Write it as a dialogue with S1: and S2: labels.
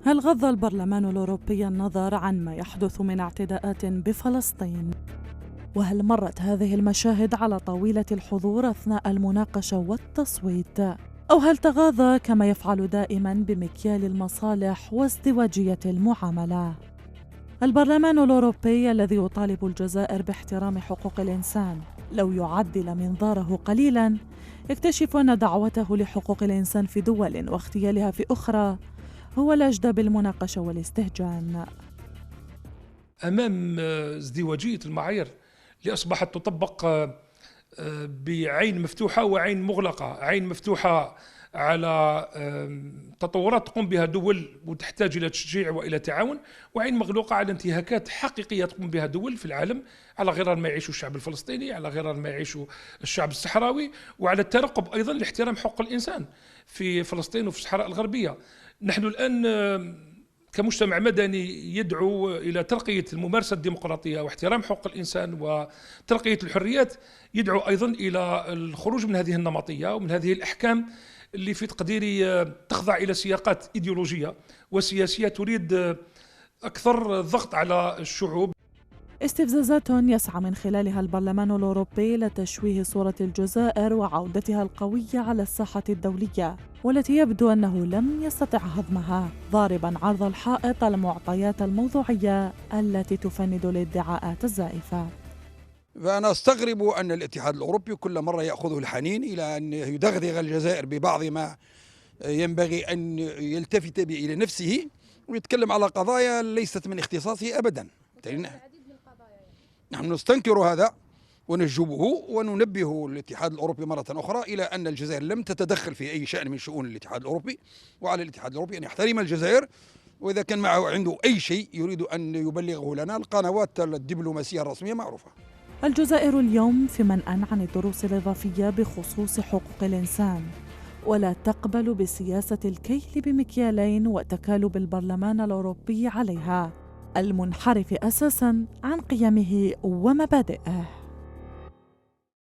S1: هل غض البرلمان الأوروبي النظر عن ما يحدث من اعتداءات بفلسطين؟ وهل مرت هذه المشاهد على طاولة الحضور أثناء المناقشة والتصويت؟ أو هل تغاضى كما يفعل دائما بمكيال المصالح وازدواجية المعاملة؟ البرلمان الأوروبي الذي يطالب الجزائر باحترام حقوق الإنسان لو يعدل منظاره قليلا يكتشف أن دعوته لحقوق الإنسان في دول واغتيالها في أخرى هو الأجدى بالمناقشة والاستهجان.
S2: أمام ازدواجية المعايير اللي أصبحت تطبق بعين مفتوحة وعين مغلقة، عين مفتوحة على تطورات تقوم بها دول وتحتاج إلى تشجيع وإلى تعاون، وعين مغلوقة على انتهاكات حقيقية تقوم بها دول في العالم على غرار ما يعيشه الشعب الفلسطيني، على غرار ما يعيشه الشعب الصحراوي، وعلى الترقب أيضا لاحترام حقوق الإنسان في فلسطين وفي الصحراء الغربية. نحن الآن كمجتمع مدني يدعو إلى ترقية الممارسة الديمقراطية واحترام حقوق الإنسان وترقية الحريات، يدعو أيضا إلى الخروج من هذه النمطية ومن هذه الأحكام اللي في تقديري تخضع إلى سياقات إيديولوجية وسياسية تريد أكثر الضغط على الشعوب.
S1: استفزازات يسعى من خلالها البرلمان الأوروبي لتشويه صورة الجزائر وعودتها القوية على الساحة الدولية، والتي يبدو أنه لم يستطع هضمها، ضارباً عرض الحائط المعطيات الموضوعية التي تفند الادعاءات الزائفة.
S3: فأنا أستغرب أن الاتحاد الأوروبي كل مرة يأخذه الحنين إلى أن يدغدغ الجزائر ببعض ما ينبغي أن يلتفت به إلى نفسه ويتكلم على قضايا ليست من اختصاصه أبداً. نحن نستنكر هذا ونجبه وننبه الاتحاد الأوروبي مرة أخرى إلى أن الجزائر لم تتدخل في أي شأن من شؤون الاتحاد الأوروبي، وعلى الاتحاد الأوروبي أن يحترم الجزائر، وإذا كان معه عنده أي شيء يريد أن يبلغه لنا القنوات الدبلوماسية الرسمية معروفة.
S1: الجزائر اليوم في منأى عن الدروس الإضافية بخصوص حقوق الإنسان، ولا تقبل بسياسة الكيل بمكيالين وتكالب البرلمان الأوروبي عليها، المنحرف أساساً عن قيمه ومبادئه.